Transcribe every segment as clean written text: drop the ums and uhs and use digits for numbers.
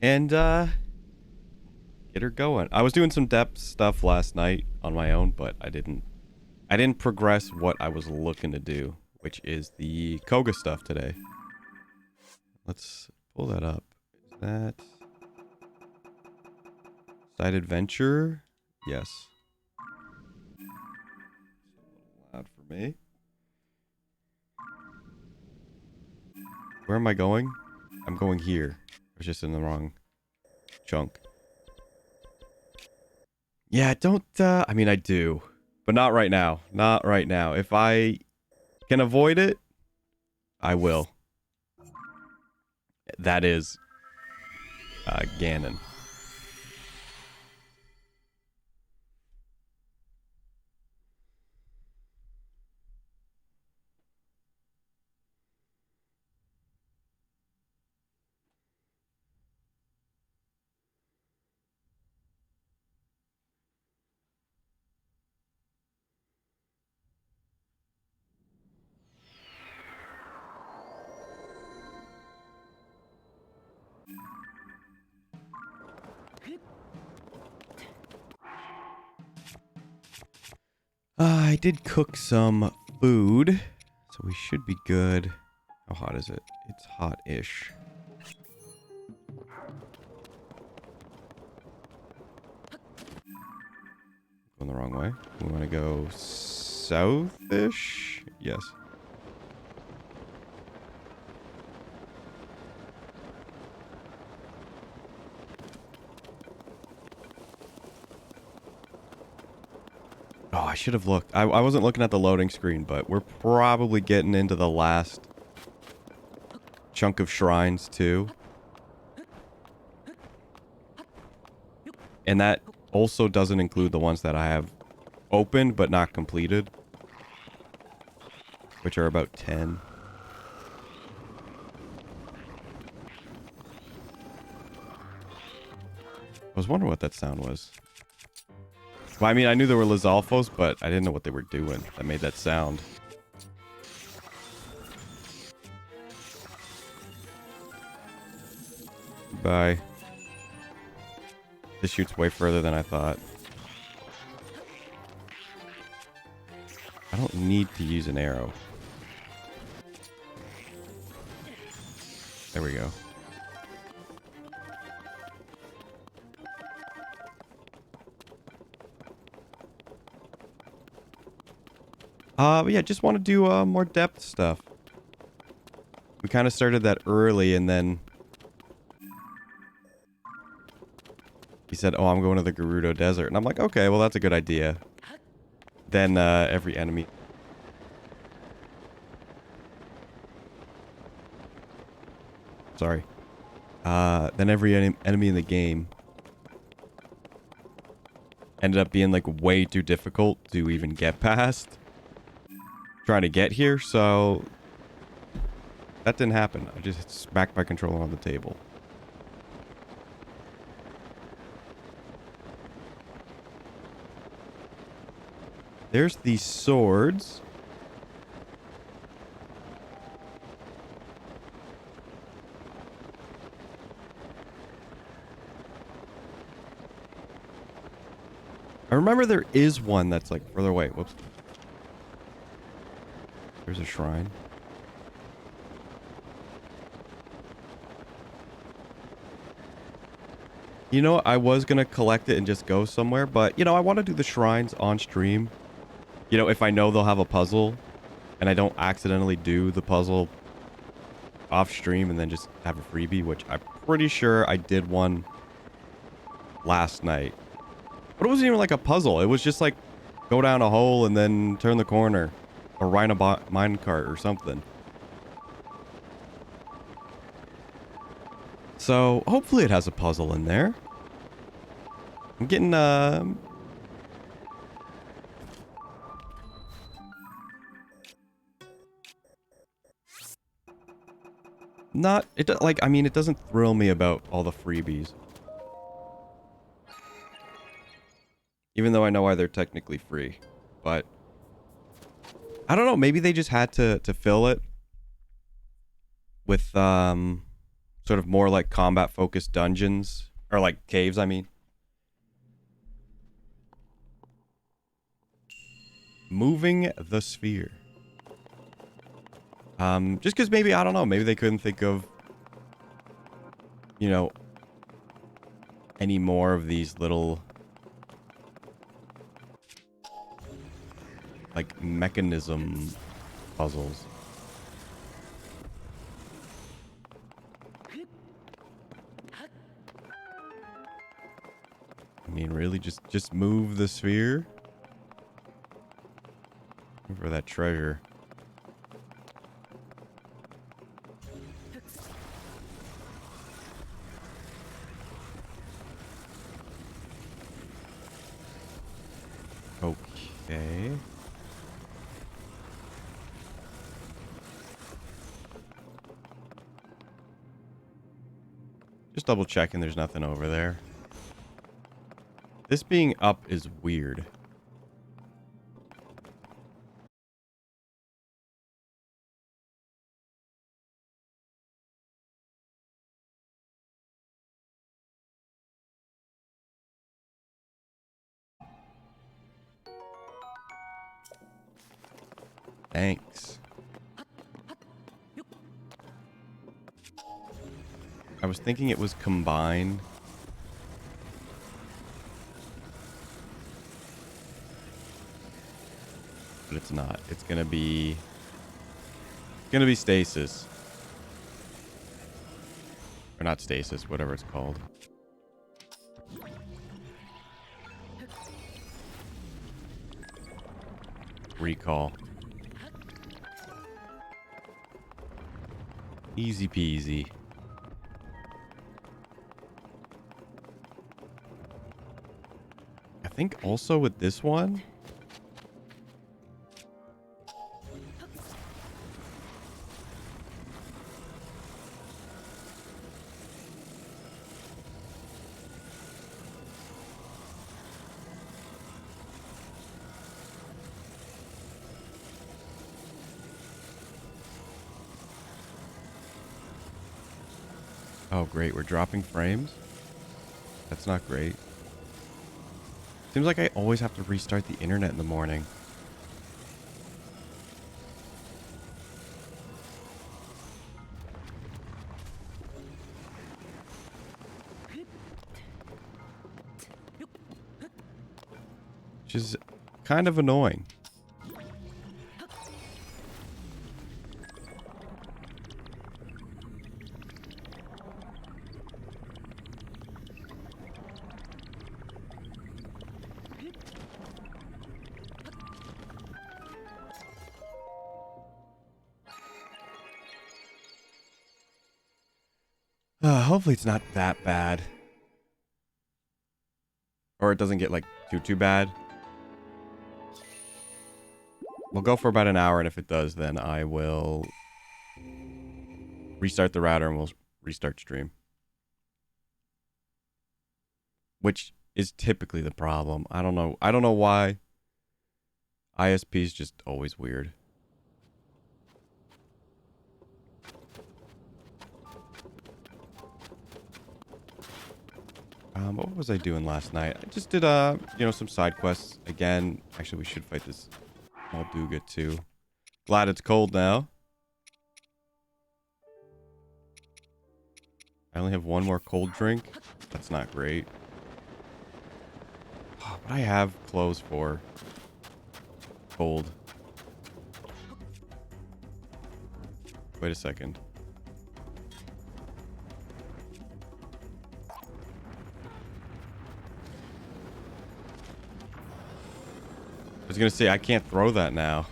and get her going. I was doing some depth stuff last night on my own, but I didn't progress what I was looking to do, which is the Koga stuff today. Let's pull that up. Is that side adventure? Yes. Loud for me. Where am I going? I'm going here. I was just in the wrong chunk. Yeah, don't, I mean, I do. But not right now. Not right now. If I can avoid it, I will. That is, Ganon. I did cook some food, so we should be good. How hot is it? It's hot-ish. Going the wrong way. We want to go south-ish? Yes. Oh, I should have looked. I wasn't looking at the loading screen, but we're probably getting into the last chunk of shrines, too. And that also doesn't include the ones that I have opened but not completed, which are about 10. I was wondering what that sound was. Well, I mean, I knew there were Lizalfos, but I didn't know what they were doing that made that sound. Bye. This shoots way further than I thought. I don't need to use an arrow. There we go. But yeah, just want to do more depth stuff. We kind of started that early, and then he said, "Oh, I'm going to the Gerudo Desert," and I'm like, "Okay, well that's a good idea." Then every enemy. Sorry. Then every enemy in the game ended up being like way too difficult to even get past. Trying to get here, so that didn't happen. I just smacked my controller on the table. There's these swords. I remember there is one that's like further away. Whoops. There's a shrine. You know, I was going to collect it and just go somewhere, but, you know, I want to do the shrines on stream. You know, if I know they'll have a puzzle and I don't accidentally do the puzzle off stream and then just have a freebie, which I'm pretty sure I did one last night. But it wasn't even like a puzzle. It was just like go down a hole and then turn the corner or ride a minecart or something. So hopefully it has a puzzle in there. I'm getting not it like I mean it doesn't thrill me about all the freebies. Even though I know why they're technically free, but I don't know, maybe they just had to fill it with Sort of more like combat focused dungeons. Or like caves, I mean. Moving the sphere. Just because maybe, I don't know, maybe they couldn't think of, you know, any more of these little, like, mechanism puzzles. I mean, really, just move the sphere? For that treasure. Okay. Just double checking there's nothing over there. This being up is weird. Thanks. I was thinking it was combined. But it's not. It's gonna be stasis. Or not stasis, whatever it's called. Recall. Easy peasy. I think also with this one, oh great, we're dropping frames? That's not great. Seems like I always have to restart the internet in the morning. Which is kind of annoying. Hopefully it's not that bad. Or it doesn't get, like, too bad. We'll go for about an hour, and if it does, then I will restart the router and we'll restart stream. Which is typically the problem. I don't know. I don't know why. ISP is just always weird. What was I doing last night? I just did, you know, some side quests. Again, actually, we should fight this Malduga too. Glad it's cold now. I only have one more cold drink. That's not great. Oh, but I have clothes for cold. Wait a second. I was gonna say, I can't throw that now.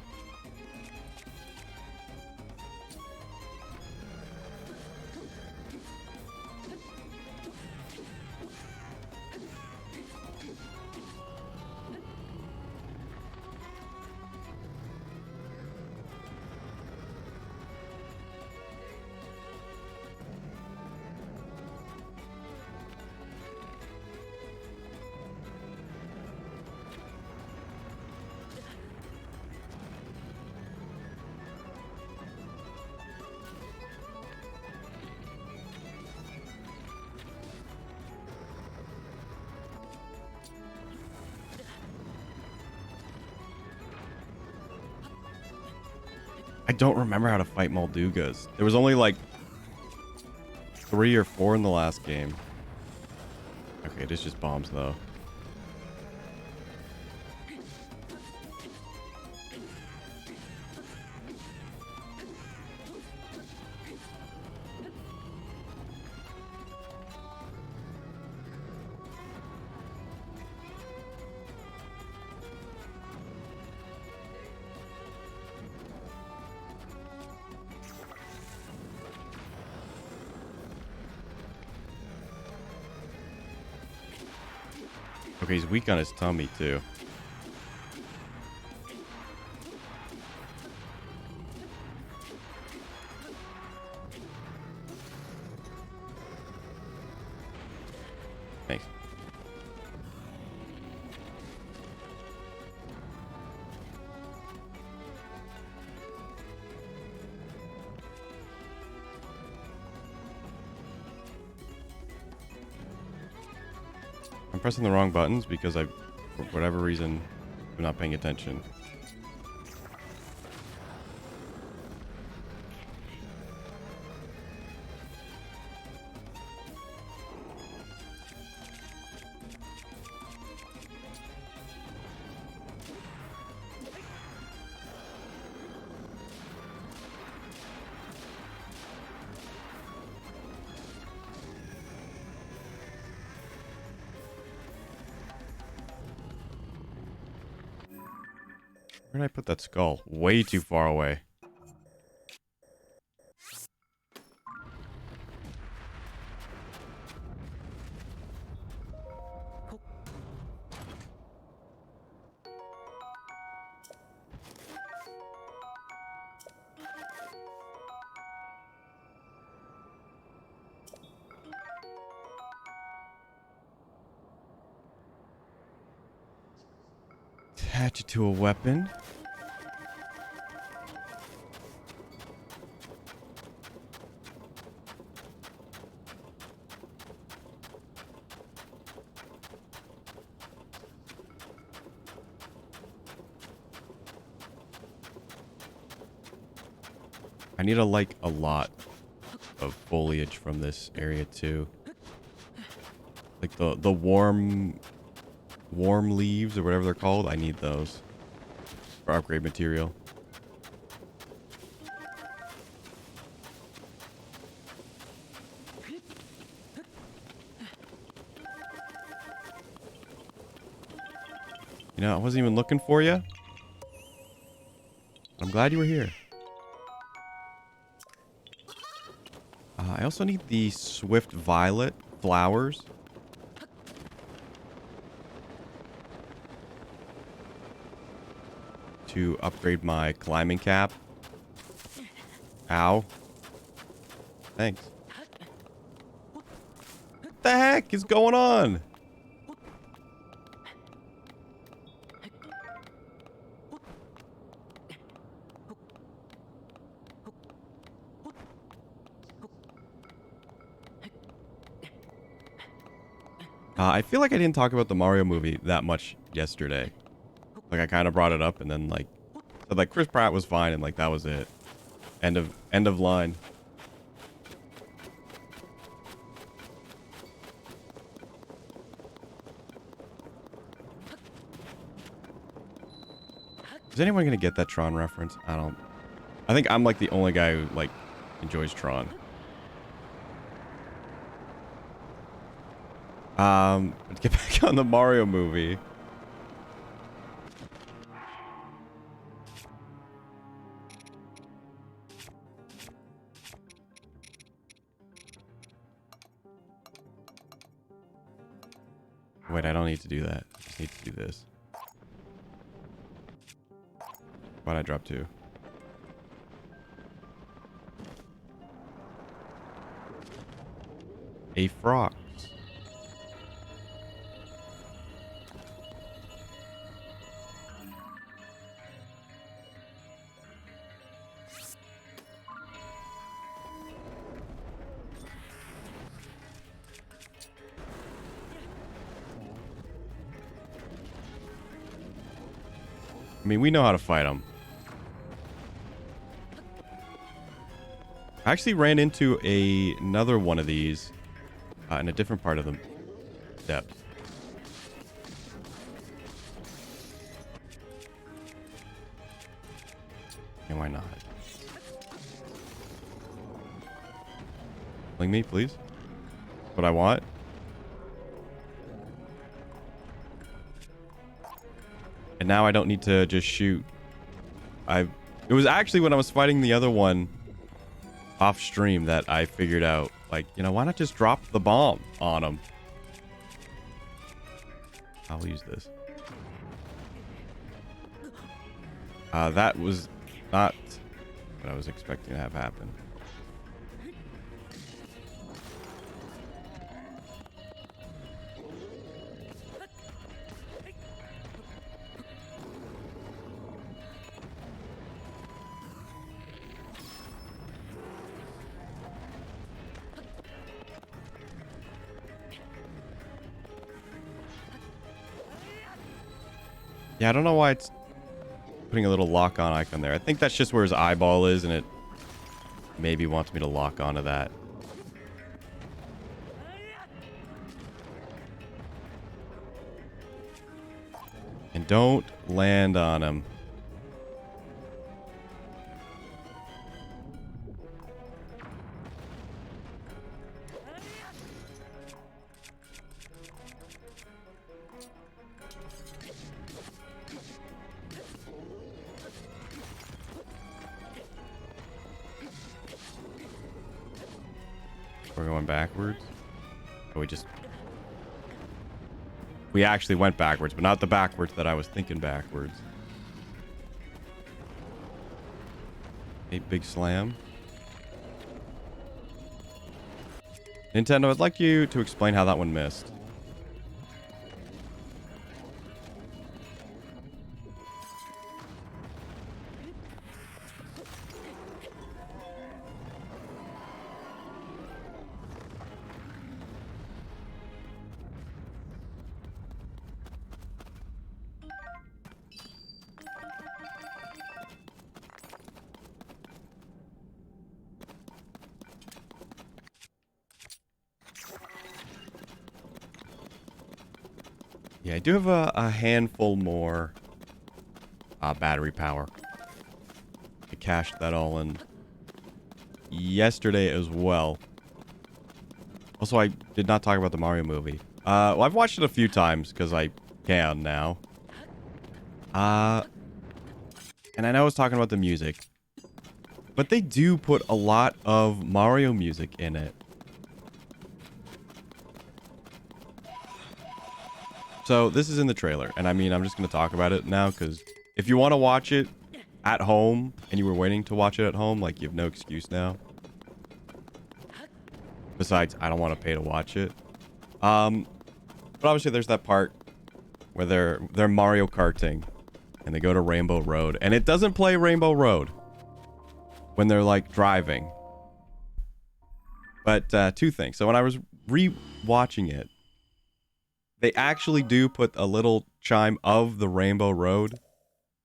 I don't remember how to fight Moldugas. There was only like 3 or 4 in the last game. Okay, this just bombs though. Okay, he's weak on his tummy, too. Thanks. I'm pressing the wrong buttons because I, for whatever reason, am not paying attention. Where did I put that skull? Way too far away. Attach it to a weapon. I need like a lot of foliage from this area too. Like the warm leaves or whatever they're called. I need those for upgrade material. You know, I wasn't even looking for you. I'm glad you were here. I also need the Swift Violet flowers. To upgrade my climbing cap. Ow. Thanks. What the heck is going on? I feel like I didn't talk about the Mario movie that much yesterday. Like I kind of brought it up and then like said like Chris Pratt was fine and like that was it. End of line. Is anyone gonna get that Tron reference? I think I'm like the only guy who like enjoys Tron. Let's get back on the Mario movie. Wait, I don't need to do that. I just need to do this. Why'd I drop 2? A frog. I mean, we know how to fight them. I actually ran into another one of these in a different part of the depth. And why not? Fling me, please. What I want. And now I don't need to just shoot. It was actually when I was fighting the other one off stream that I figured out, like, you know, why not just drop the bomb on him? I'll use this. That was not what I was expecting to have happen. Yeah, I don't know why it's putting a little lock-on icon there. I think that's just where his eyeball is, and it maybe wants me to lock onto that. And don't land on him. We're going backwards. Or we actually went backwards, but not the backwards that I was thinking backwards. A big slam. Nintendo, I'd like you to explain how that one missed. Yeah, I do have a handful more battery power. I cashed that all in yesterday as well. Also, I did not talk about the Mario movie. Well, I've watched it a few times because I can now. And I know I was talking about the music, but they do put a lot of Mario music in it. So this is in the trailer, and I mean, I'm just going to talk about it now because if you want to watch it at home and you were waiting to watch it at home, like, you have no excuse now. Besides, I don't want to pay to watch it. But obviously there's that part where they're Mario Karting and they go to Rainbow Road, and it doesn't play Rainbow Road when they're like driving. But two things. So when I was re-watching it, they actually do put a little chime of the Rainbow Road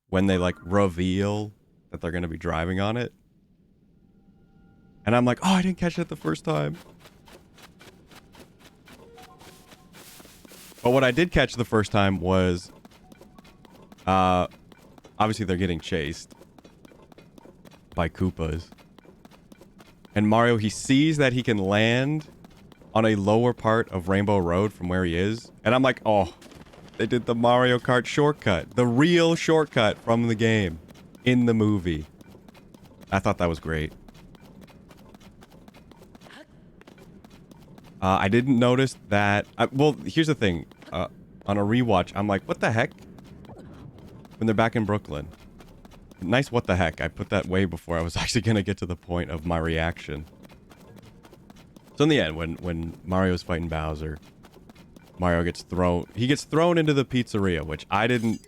when they like reveal that they're going to be driving on it. And I'm like, oh, I didn't catch that the first time. But what I did catch the first time was, obviously they're getting chased by Koopas. And Mario, he sees that he can land on a lower part of Rainbow Road from where he is. And I'm like, oh, they did the Mario Kart shortcut. The real shortcut from the game in the movie. I thought that was great. I didn't notice that. Well, here's the thing. On a rewatch, I'm like, what the heck? When they're back in Brooklyn. Nice what the heck. I put that way before I was actually going to get to the point of my reaction. So in the end, when Mario's fighting Bowser, Mario gets thrown. He gets thrown into the pizzeria, which I didn't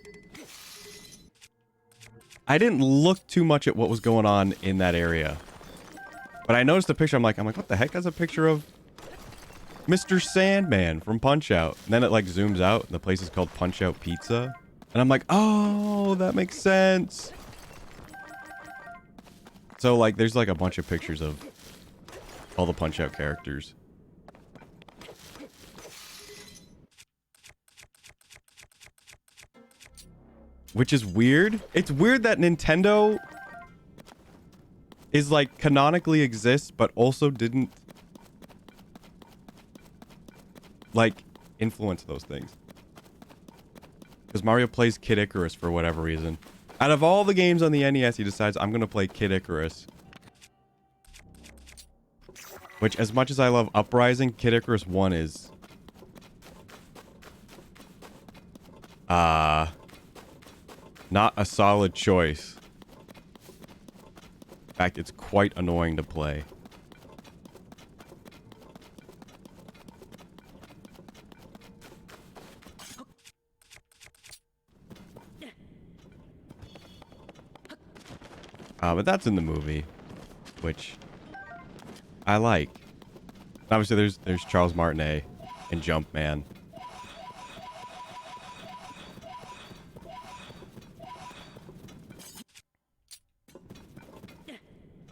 look too much at what was going on in that area. But I noticed a picture. I'm like, what the heck? That's a picture of Mr. Sandman from Punch-Out. And then it like zooms out and the place is called Punch-Out Pizza. And I'm like, oh, that makes sense. So like there's like a bunch of pictures of all the Punch-Out characters. Which is weird. It's weird that Nintendo is like canonically exists, but also didn't like influence those things. Because Mario plays Kid Icarus for whatever reason. Out of all the games on the NES, he decides I'm going to play Kid Icarus. Which, as much as I love Uprising, Kid Icarus 1 is... not a solid choice. In fact, it's quite annoying to play. But that's in the movie, which I like. Obviously, there's Charles Martinet and Jumpman.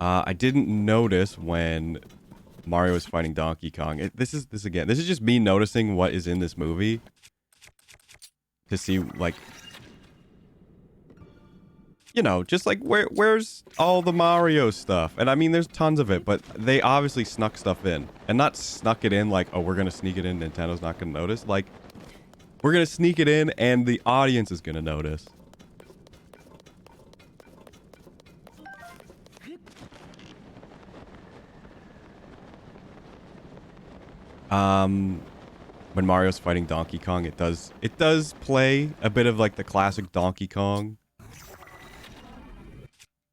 I didn't notice when Mario was fighting Donkey Kong. This is just me noticing what is in this movie to see, like, you know, just like where's all the Mario stuff? And I mean, there's tons of it, but they obviously snuck stuff in, and not snuck it in like, oh, we're gonna sneak it in. Nintendo's not gonna notice. Like, we're gonna sneak it in, and the audience is gonna notice. When Mario's fighting Donkey Kong, it does play a bit of like the classic Donkey Kong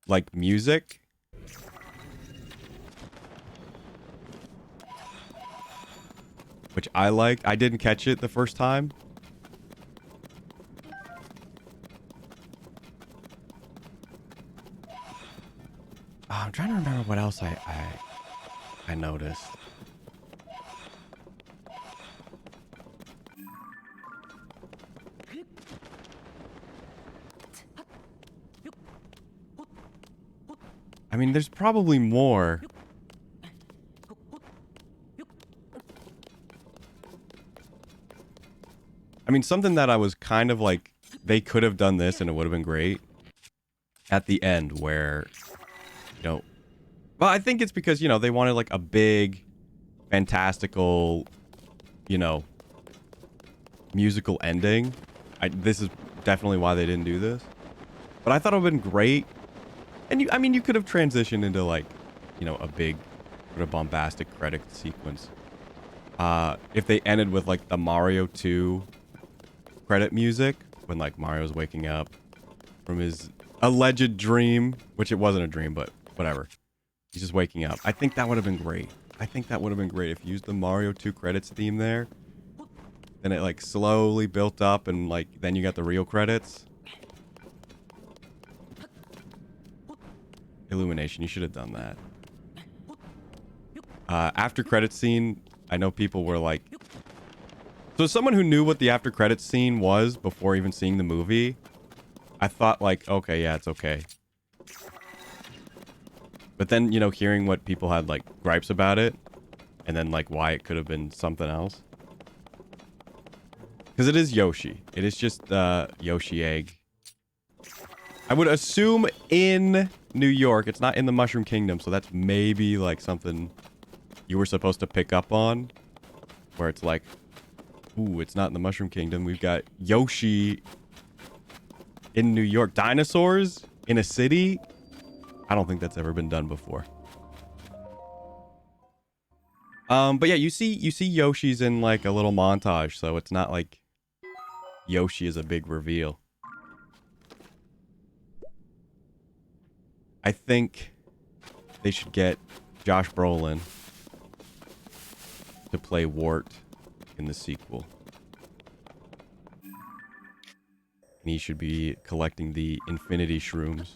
like music. Which I like. I didn't catch it the first time. I'm trying to remember what else I noticed. I mean, there's probably more. I mean, something that I was kind of like, they could have done this and it would have been great. At the end where, you know... Well, I think it's because, you know, they wanted like a big, fantastical, you know, musical ending. This is definitely why they didn't do this. But I thought it would have been great. And I mean, you could have transitioned into like, you know, a big sort of bombastic credit sequence. If they ended with like the Mario 2 credit music, when like Mario's waking up from his alleged dream, which it wasn't a dream, but whatever. He's just waking up. I think that would have been great. I think that would have been great if you used the Mario 2 credits theme there. Then it like slowly built up and like, then you got the real credits. Illumination, you should have done that. After credits scene, I know people were like... So someone who knew what the after credits scene was before even seeing the movie, I thought like, okay, yeah, it's okay. But then, you know, hearing what people had like gripes about it, and then like why it could have been something else. Because it is Yoshi. It is just Yoshi egg. I would assume in New York. It's not in the Mushroom Kingdom, so that's maybe like something you were supposed to pick up on. Where it's like, ooh, it's not in the Mushroom Kingdom. We've got Yoshi in New York. Dinosaurs in a city? I don't think that's ever been done before. But yeah, you see Yoshi's in like a little montage, so it's not like Yoshi is a big reveal. I think they should get Josh Brolin to play Wart in the sequel. And he should be collecting the Infinity Shrooms.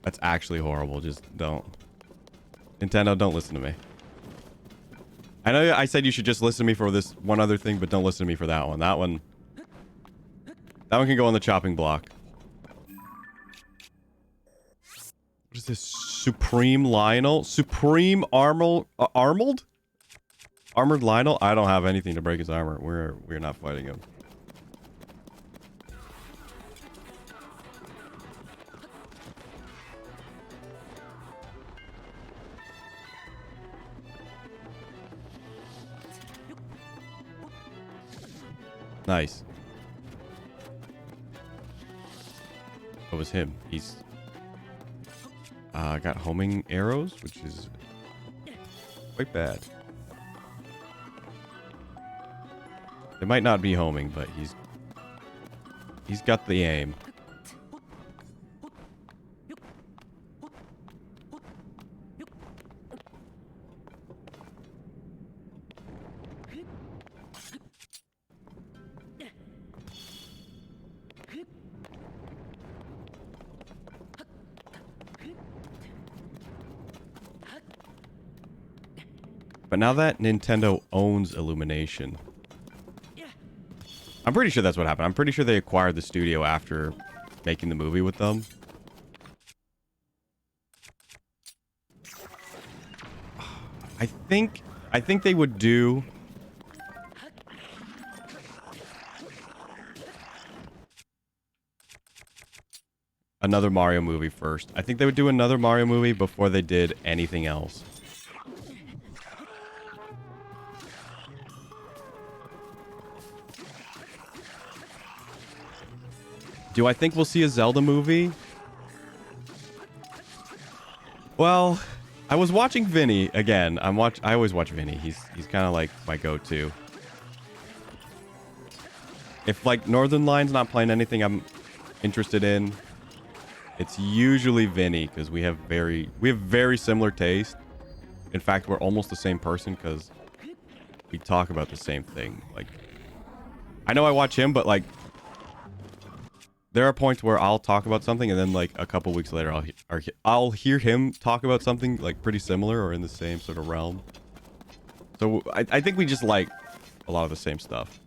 That's actually horrible. Just don't. Nintendo, don't listen to me. I know I said you should just listen to me for this one other thing, but don't listen to me for that one. That one can go on the chopping block. this? Supreme Lionel? Supreme Armored Lionel? I don't have anything to break his armor. We're not fighting him. Nice. That was him. He's got homing arrows, which is quite bad. They might not be homing, but he's got the aim. But now that Nintendo owns Illumination, I'm pretty sure that's what happened. I'm pretty sure they acquired the studio after making the movie with them. I think they would do another Mario movie first. I think they would do another Mario movie before they did anything else. Do I think we'll see a Zelda movie? Well, I was watching Vinny again. I always watch Vinny. He's kind of like my go-to. If like Northern Line's not playing anything I'm interested in, it's usually Vinny because we have very similar taste. In fact, we're almost the same person because we talk about the same thing. Like, I know I watch him, but like, there are points where I'll talk about something and then like a couple weeks later I'll hear him talk about something like pretty similar or in the same sort of realm. So I think we just like a lot of the same stuff.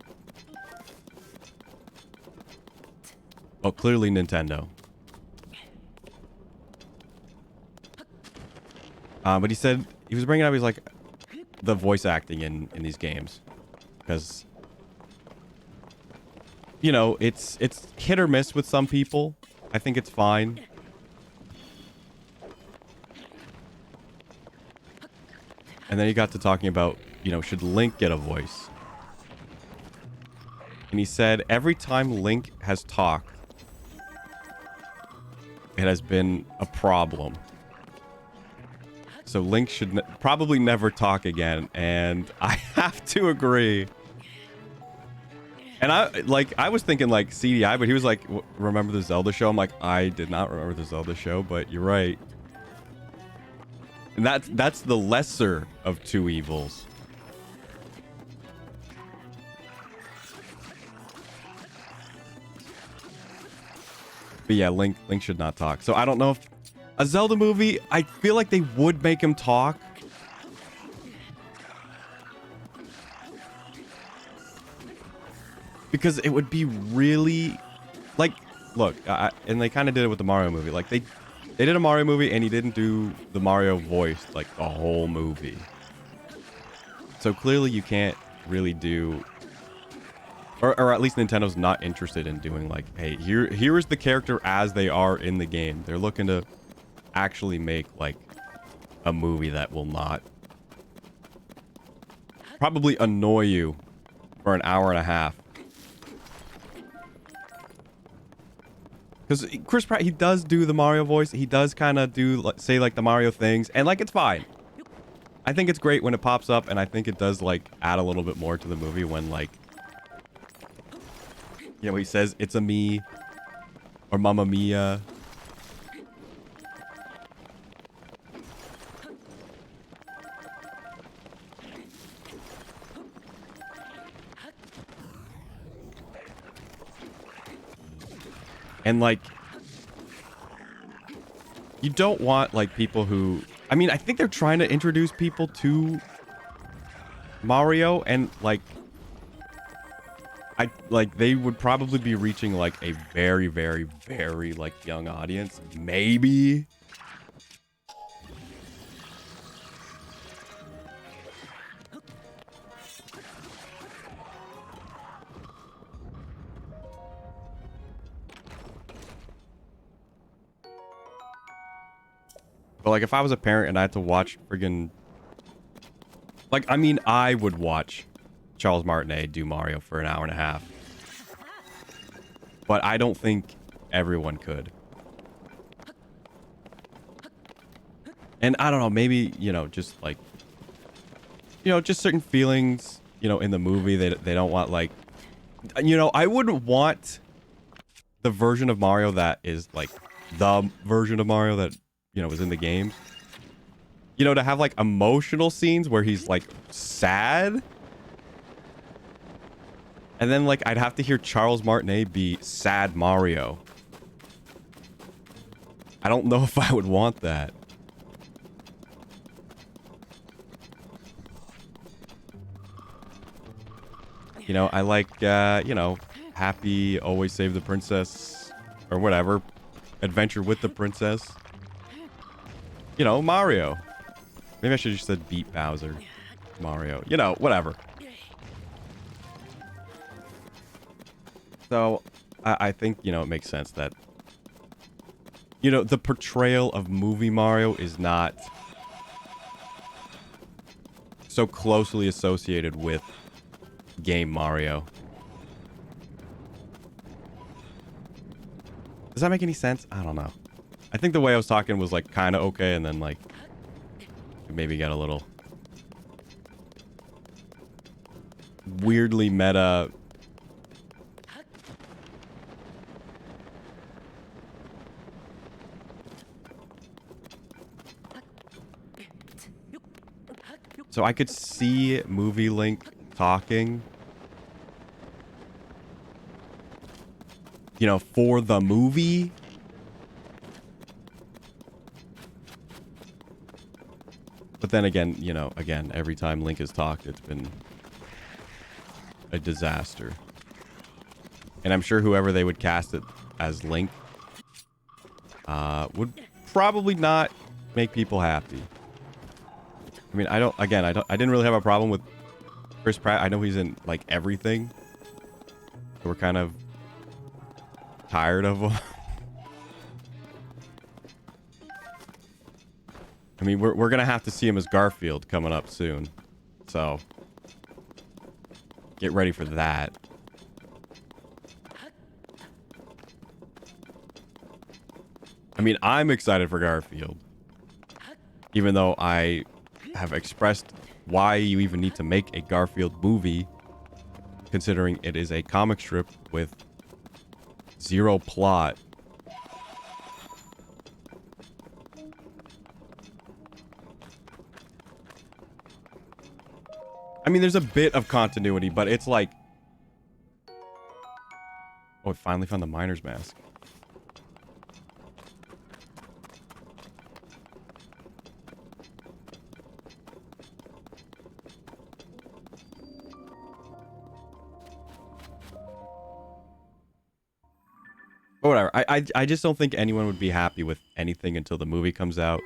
Oh, clearly Nintendo. But he said he was bringing up, he's like, the voice acting in these games, because you know, it's hit or miss with some people. I think it's fine. And then he got to talking about, you know, should Link get a voice? And he said every time Link has talked, it has been a problem. So Link should probably never talk again. And I have to agree. And I was thinking like CDI, but he was like, remember the Zelda show? I'm like, I did not remember the Zelda show, but you're right. And that's the lesser of two evils. But yeah, Link should not talk. So I don't know if a Zelda movie, I feel like they would make him talk. Because it would be really, like, look, and they kind of did it with the Mario movie. Like, they did a Mario movie and he didn't do the Mario voice, like, the whole movie. So clearly you can't really do, or at least Nintendo's not interested in doing, like, hey, here is the character as they are in the game. They're looking to actually make, like, a movie that will not probably annoy you for an hour and a half. Because Chris Pratt, he does do the Mario voice. He does kind of do, say, like, the Mario things. And, like, it's fine. I think it's great when it pops up. And I think it does, like, add a little bit more to the movie when, like, you know, he says, it's a me. Or Mamma Mia. And, like, you don't want, like, people who... I mean, I think they're trying to introduce people to Mario, and, like... they would probably be reaching, like, a very, very, very, like, young audience. Maybe. But like if I was a parent and I had to watch friggin' like, I mean, I would watch Charles Martinet do Mario for an hour and a half. But I don't think everyone could. And I don't know, maybe, you know, just like, you know, just certain feelings, you know, in the movie. They don't want like, you know, I wouldn't want the version of Mario that is like the version of Mario that, you know, was in the games. You know, to have like emotional scenes where he's like sad. And then like I'd have to hear Charles Martinet be sad Mario. I don't know if I would want that. You know, I like, you know, happy, always save the princess, or whatever. Adventure with the princess. You know, Mario. Maybe I should have just said beat Bowser. Mario. You know, whatever. So, I think, you know, it makes sense that, you know, the portrayal of movie Mario is not so closely associated with game Mario. Does that make any sense? I don't know. I think the way I was talking was like kind of okay, and then like it maybe got a little weirdly meta. So I could see Movie Link talking, you know, for the movie. But then again, you know, again, every time Link has talked, it's been a disaster. And I'm sure whoever they would cast it as Link would probably not make people happy. I mean, I didn't really have a problem with Chris Pratt. I know he's in like everything. So we're kind of tired of him. I mean, we're going to have to see him as Garfield coming up soon. So get ready for that. I mean, I'm excited for Garfield. Even though I have expressed why you even need to make a Garfield movie, considering it is a comic strip with zero plot. I mean, there's a bit of continuity, but it's like... Oh, I finally found the miner's mask. But whatever. I just don't think anyone would be happy with anything until the movie comes out.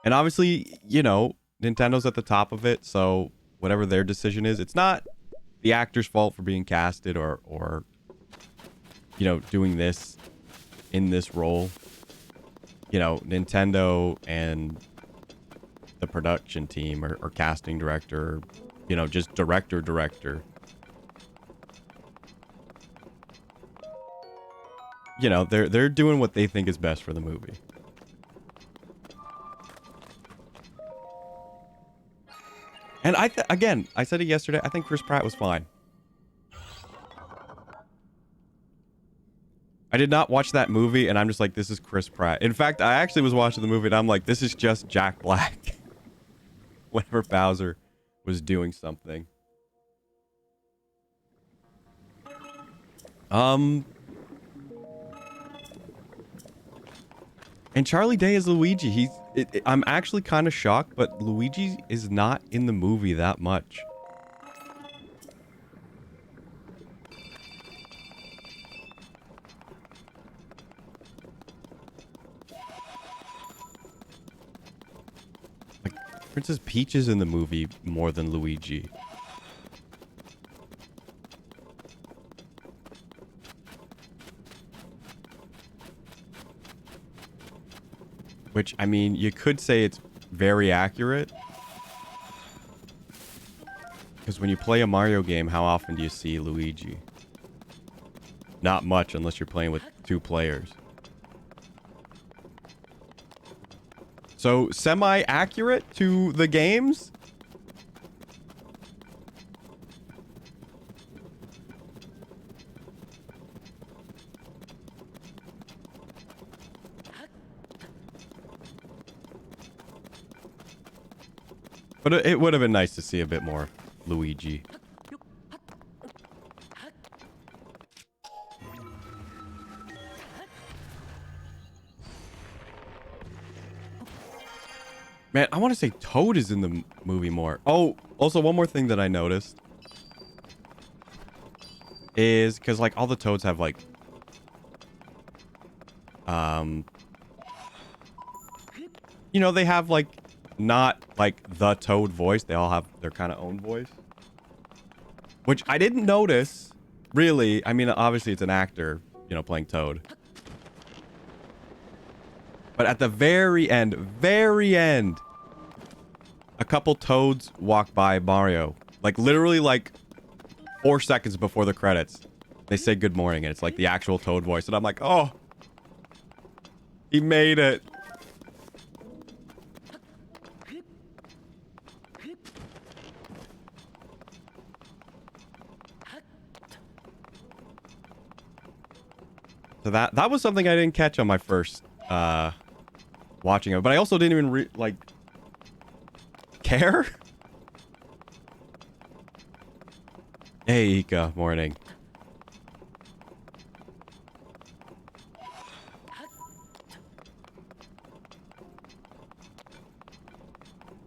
And obviously, you know, Nintendo's at the top of it, so whatever their decision is, it's not the actor's fault for being casted or you know, doing this in this role. You know, Nintendo and the production team or casting director, you know, just director. You know, they're doing what they think is best for the movie. And again, I said it yesterday, I think Chris Pratt was fine. I did not watch that movie, and I'm just like, this is Chris Pratt. In fact, I actually was watching the movie, and I'm like, this is just Jack Black. Whenever Bowser was doing something. And Charlie Day is Luigi. I'm actually kind of shocked, but Luigi is not in the movie that much. Like, Princess Peach is in the movie more than Luigi. Which, I mean, you could say it's very accurate. Because when you play a Mario game, how often do you see Luigi? Not much unless you're playing with 2 players. So, semi-accurate to the games? But it would have been nice to see a bit more Luigi. Man, I want to say Toad is in the movie more. Oh, also one more thing that I noticed is because like all the Toads have like you know, they have like not like the Toad voice. They all have their kind of own voice, which I didn't notice really. I mean, obviously it's an actor, you know, playing Toad. But at the very end, a couple Toads walk by Mario. Like, literally, like, 4 seconds before the credits. They say good morning, and it's, like, the actual Toad voice. And I'm like, oh. He made it. So that was something I didn't catch on my first, watching it. But I also didn't even, like, care? Hey, Ika. Morning.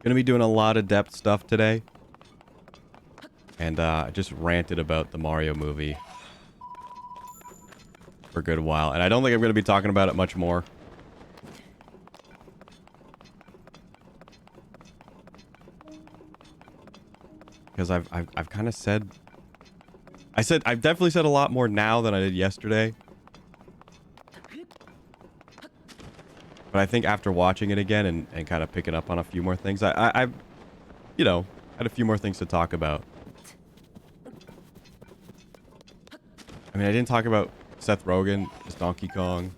Gonna be doing a lot of depth stuff today. And, I just ranted about the Mario movie for a good while. And I don't think I'm gonna be talking about it much more. Because I've kind of said... I've definitely said a lot more now than I did yesterday. But I think after watching it again and kind of picking up on a few more things, I've, you know, had a few more things to talk about. I mean, I didn't talk about Seth Rogen as Donkey Kong.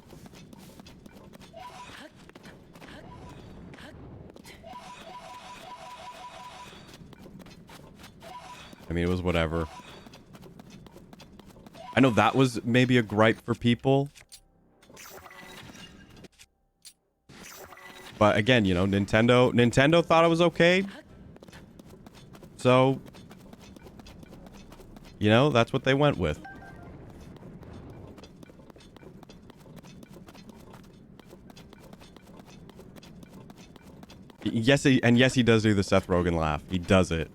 I mean, it was whatever. I know that was maybe a gripe for people. But again, you know, Nintendo thought it was okay. So, you know, that's what they went with. Yes, he does do the Seth Rogen laugh. He does it.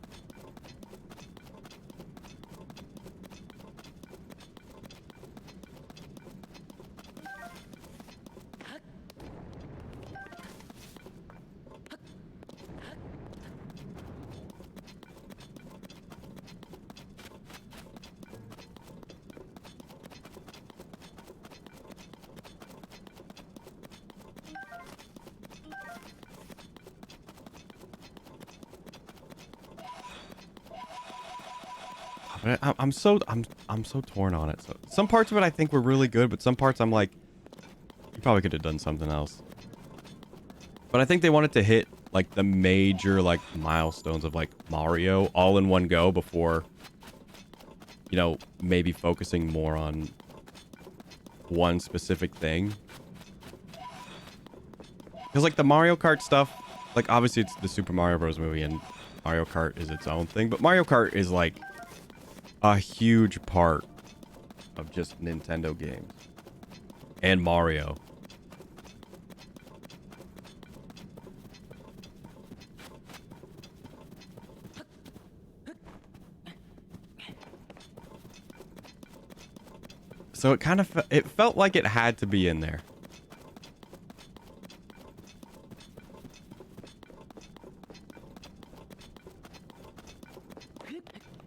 I'm so torn on it. So some parts of it I think were really good, but some parts I'm like, you probably could have done something else. But I think they wanted to hit like the major like milestones of like Mario all in one go before, you know, maybe focusing more on one specific thing. Because like the Mario Kart stuff, like obviously it's the Super Mario Bros. Movie and Mario Kart is its own thing, but Mario Kart is like a huge part of just Nintendo games and Mario. So it kind of it felt like it had to be in there.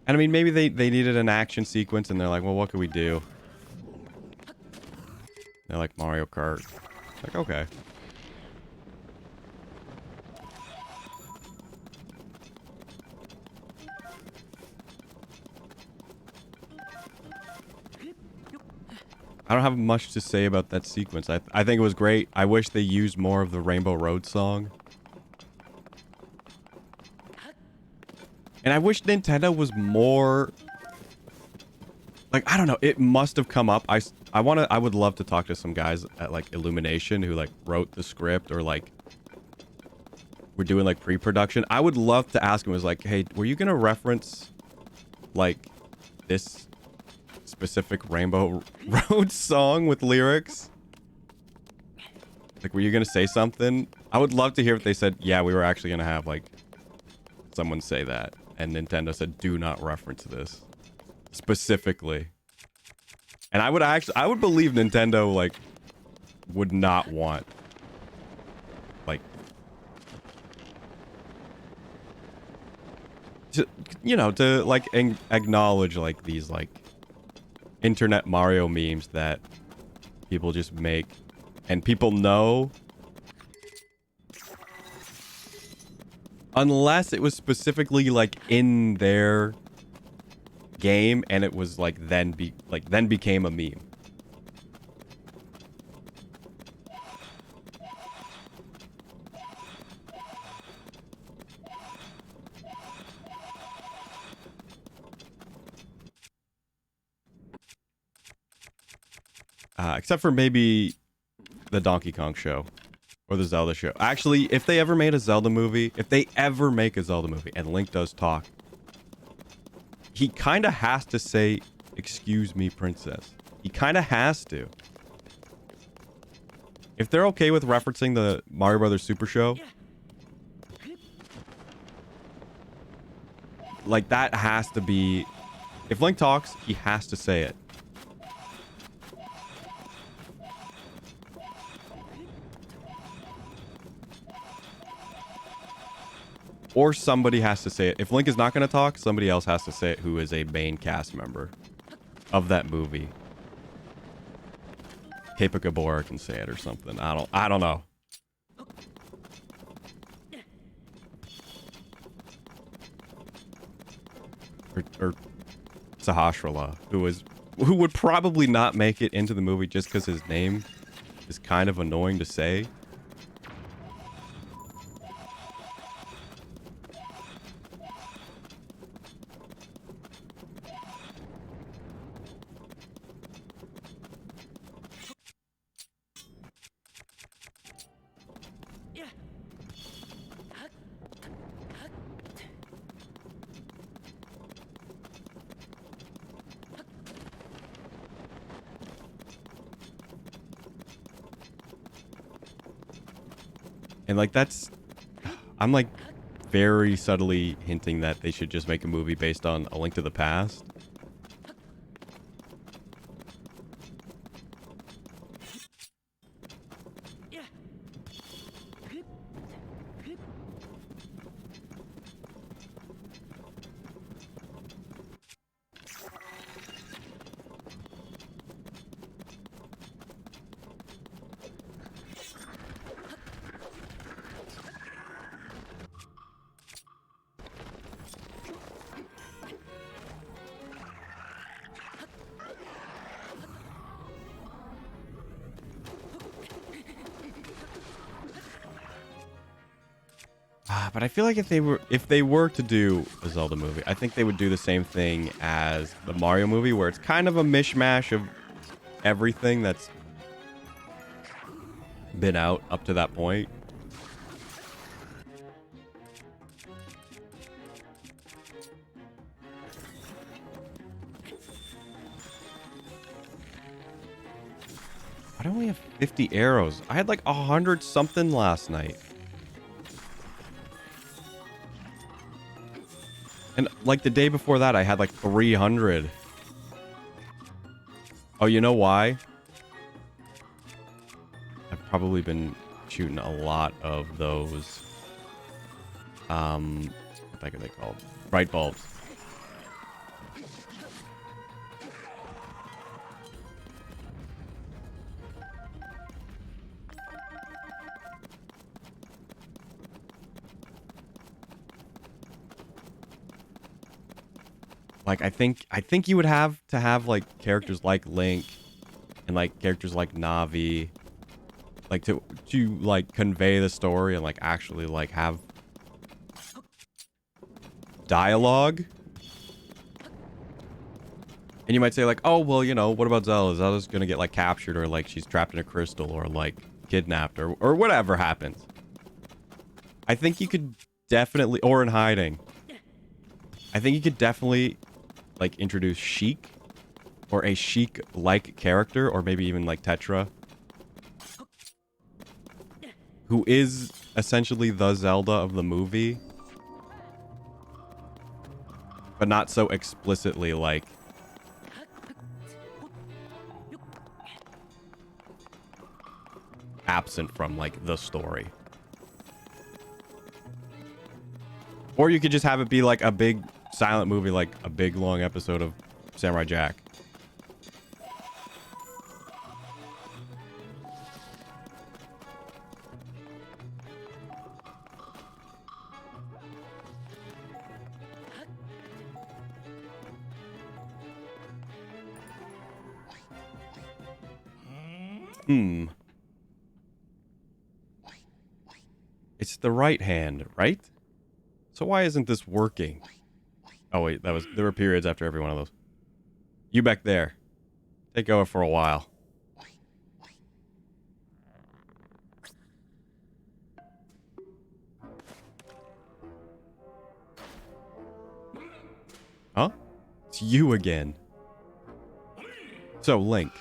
And I mean, maybe they needed an action sequence and they're like, well, what can we do? They're like Mario Kart. Like, okay. I don't have much to say about that sequence. I think it was great. I wish they used more of the Rainbow Road song. And I wish Nintendo was more... Like, I don't know. It must have come up. I would love to talk to some guys at, like, Illumination who, like, wrote the script or, like, we're doing, like, pre-production. I would love to ask them, was like, hey, were you going to reference, like, this specific Rainbow Road song with lyrics? Like, were you going to say something? I would love to hear if they said, yeah, we were actually going to have, like, someone say that. And Nintendo said, do not reference this. Specifically. And I would believe Nintendo, like, would not want, like, to, you know, to, like, acknowledge, like, these, like, internet Mario memes that people just make. And people know. Unless it was specifically, like, in their game and it was like then became a meme. Except for maybe the Donkey Kong show or the Zelda show. Actually, if they ever made a Zelda movie, if they ever make a Zelda movie and Link does talk, he kind of has to say, excuse me, princess. He kind of has to. If they're okay with referencing the Mario Brothers Super Show, like, that has to be... If Link talks, he has to say it. Or somebody has to say it. If Link is not going to talk, somebody else has to say it who is a main cast member of that movie. Cape Gabora can say it or something. I don't know. Or Sahasrara, who would probably not make it into the movie just because his name is kind of annoying to say. And, like, that's... I'm, like, very subtly hinting that they should just make a movie based on A Link to the Past. But I feel like if they were to do a Zelda movie, I think they would do the same thing as the Mario movie, where it's kind of a mishmash of everything that's been out up to that point. I only have 50 arrows. I had like 100 something last night. And, like, the day before that, I had, like, 300. Oh, you know why? I've probably been shooting a lot of those, what the heck are they called? Bright bulbs. Like, I think you would have to have, like, characters like Link and like characters like Navi, like to like convey the story and like actually like have dialogue. And you might say like, oh, well, you know, what about Zelda? Zelda's gonna get like captured, or like she's trapped in a crystal, or like kidnapped, or whatever happens. I think you could definitely, or in hiding. I think you could definitely like introduce Sheik, or a Sheik-like character, or maybe even like Tetra, who is essentially the Zelda of the movie, but not so explicitly like absent from like the story. Or you could just have it be like a big silent movie, like a big long episode of Samurai Jack. It's the right hand, right? So why isn't this working? Oh wait, there were periods after every one of those. You back there. Take over for a while. Huh? It's you again. So, Link.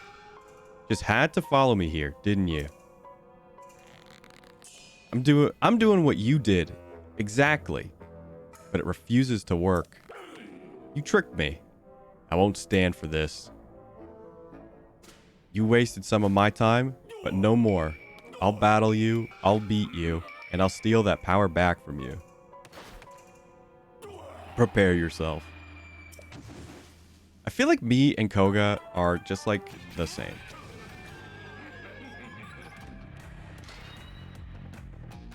Just had to follow me here, didn't you? I'm doing what you did. Exactly. But it refuses to work. You tricked me. I won't stand for this. You wasted some of my time, but no more. I'll battle you, I'll beat you, and I'll steal that power back from you. Prepare yourself. I feel like me and Koga are just like the same.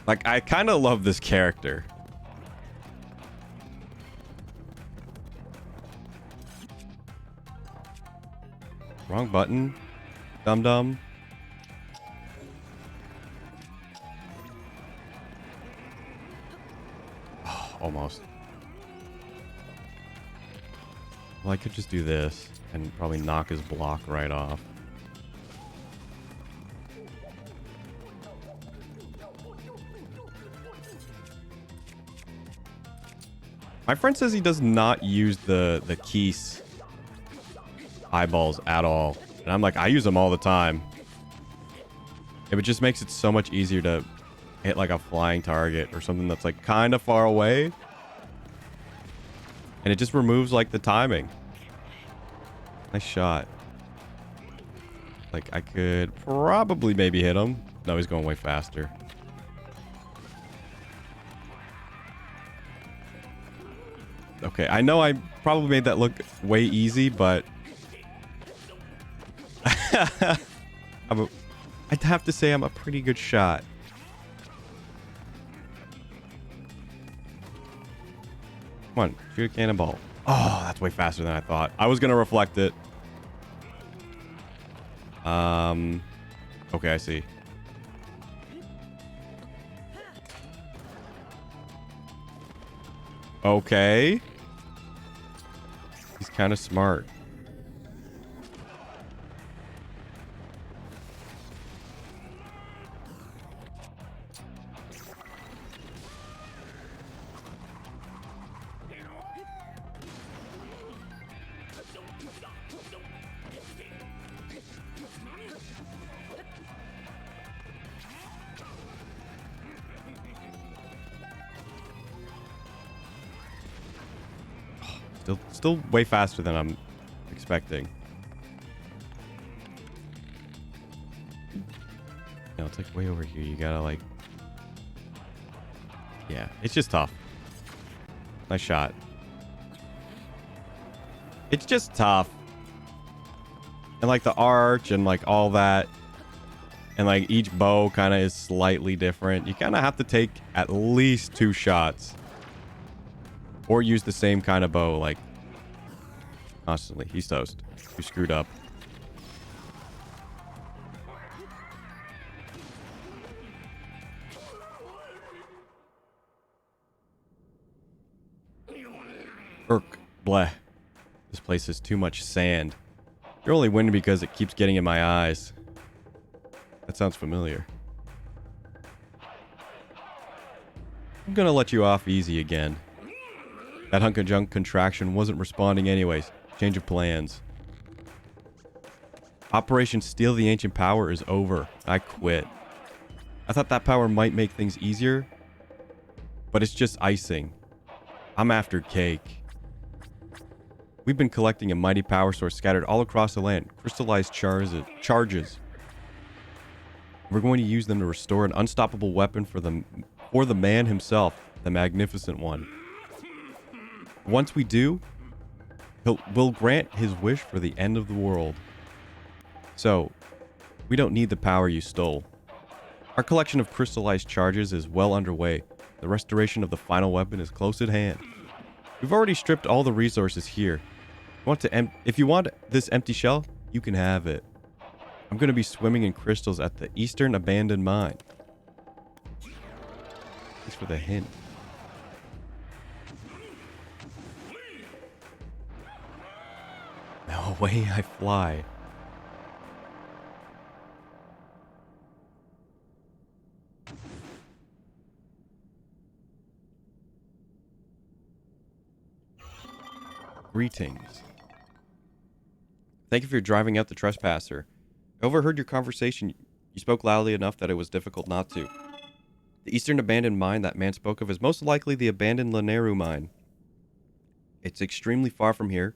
Like, I kind of love this character. Wrong button. Dum-dum. Oh, almost. Well, I could just do this and probably knock his block right off. My friend says he does not use the Keese eyeballs at all. And I'm like, I use them all the time. It just makes it so much easier to hit like a flying target or something that's like kind of far away. And it just removes like the timing. Nice shot. Like I could probably maybe hit him. No, he's going way faster. Okay, I know I probably made that look way easy, but I'd have to say I'm a pretty good shot. Come on, shoot a cannonball. Oh, that's way faster than I thought. I was gonna reflect it. Okay, I see. Okay. He's kind of smart. Still way faster than I'm expecting. No, it's like way over here. You gotta like... Yeah, it's just tough. Nice shot. It's just tough. And like the arch and like all that. And like each bow kind of is slightly different. You kind of have to take at least 2 shots. Or use the same kind of bow like constantly. He's toast. You screwed up. Irk. Bleh. This place has too much sand. You're only winning because it keeps getting in my eyes. That sounds familiar. I'm gonna let you off easy again. That hunk of junk contraction wasn't responding anyways. Change of plans. Operation Steal the Ancient Power is over. I quit. I thought that power might make things easier, but it's just icing. I'm after cake. We've been collecting a mighty power source scattered all across the land. Crystallized charges. We're going to use them to restore an unstoppable weapon for the man himself, the Magnificent One. Once we do, we'll grant his wish for the end of the world. So, we don't need the power you stole. Our collection of crystallized charges is well underway. The restoration of the final weapon is close at hand. We've already stripped all the resources here. If you want this empty shell, you can have it. I'm going to be swimming in crystals at the Eastern Abandoned Mine. Thanks for the hint. Now away I fly. Greetings. Thank you for driving out the trespasser. I overheard your conversation. You spoke loudly enough that it was difficult not to. The Eastern Abandoned Mine that man spoke of is most likely the abandoned Laneru mine. It's extremely far from here.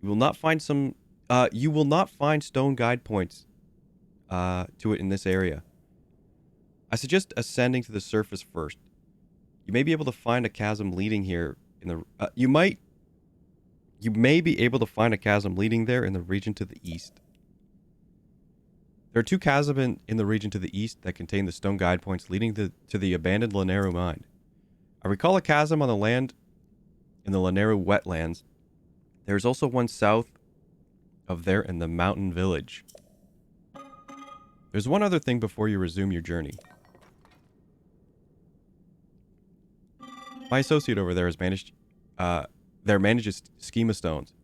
You will not find stone guide points to it in this area. I suggest ascending to the surface first. You may be able to find a chasm leading here in the you may be able to find a chasm leading there in the region to the east. There are two chasms in the region to the east that contain the stone guide points leading to the abandoned Laneru mine. I recall a chasm on the land in the Laneru wetlands. There is also one south of there in the mountain village. There's one other thing before you resume your journey. My associate over there manages schema stones.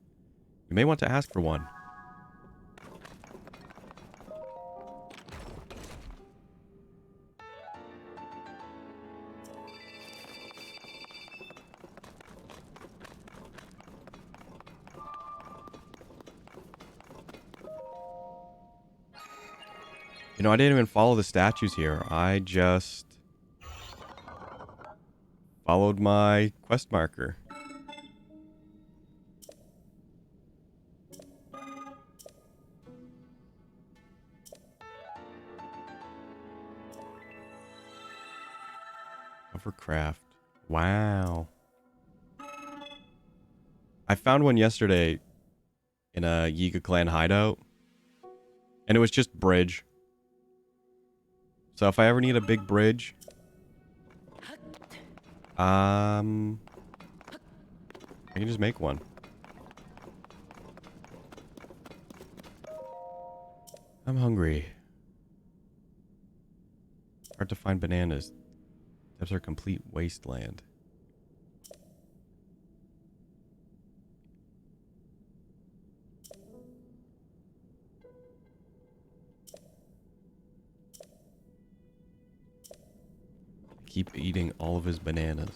You may want to ask for one. You know, I didn't even follow the statues here. I just followed my quest marker. Hovercraft. Wow. I found one yesterday in a Yiga clan hideout. And it was just bridge. So if I ever need a big bridge, I can just make one. I'm hungry. Hard to find bananas. That's our complete wasteland. Keep eating all of his bananas.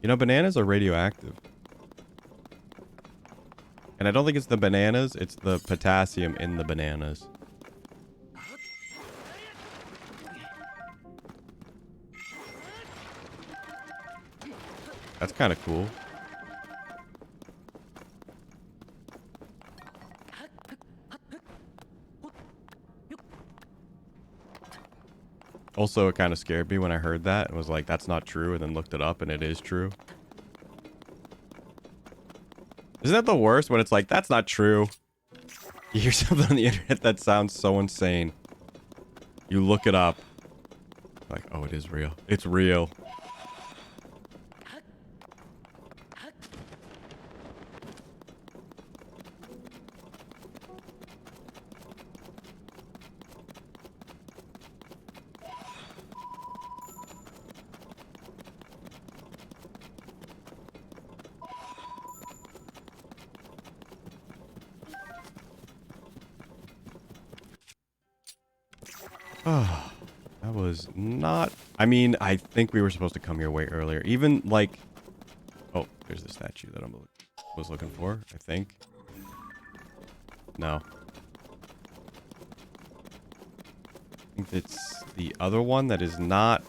You know, bananas are radioactive. And I don't think it's the bananas, it's the potassium in the bananas. That's kind of cool. Also, it kind of scared me when I heard that. It was like, that's not true, and then looked it up, and it is true. Isn't that the worst when it's like, that's not true? You hear something on the internet that sounds so insane. You look it up. Like, oh, it is real. It's real. Oh, that was not... I mean, I think we were supposed to come here way earlier. Even, like... Oh, there's the statue that I was looking for, I think. No. I think it's the other one that is not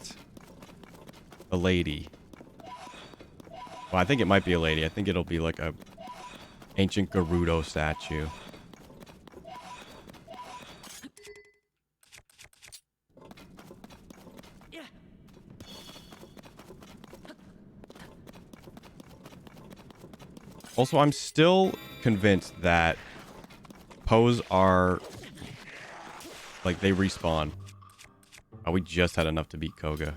a lady. Well, I think it might be a lady. I think it'll be like a ancient Gerudo statue. Also, I'm still convinced that Poes are... like, they respawn. Oh, we just had enough to beat Koga.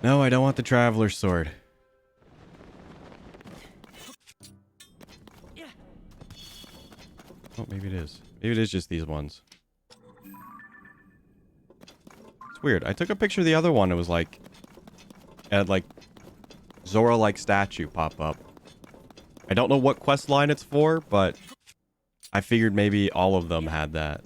No, I don't want the Traveler's Sword. Oh, maybe it is. Maybe it is just these ones. It's weird. I took a picture of the other one. It was like... it had like... Zora-like statue pop up. I don't know what quest line it's for, but... I figured maybe all of them had that.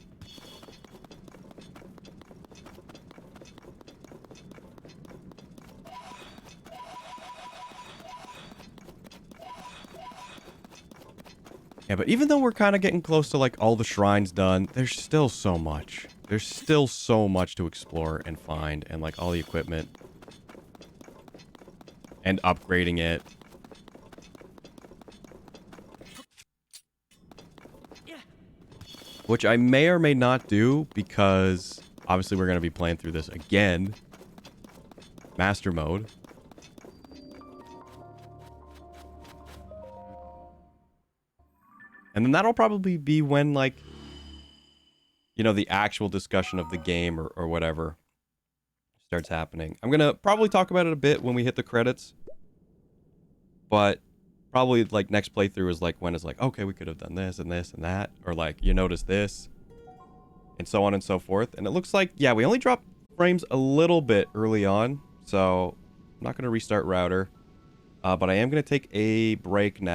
Yeah, but even though we're kind of getting close to, like, all the shrines done, there's still so much. There's still so much to explore and find, and, like, all the equipment. And upgrading it. Which I may or may not do, because obviously we're going to be playing through this again. Master mode. And then that'll probably be when, like, you know, the actual discussion of the game or whatever starts happening. I'm going to probably talk about it a bit when we hit the credits. But probably, like, next playthrough is, like, when it's like, okay, we could have done this and this and that. Or, like, you notice this. And so on and so forth. And it looks like, yeah, we only dropped frames a little bit early on. So I'm not going to restart router. But I am going to take a break now.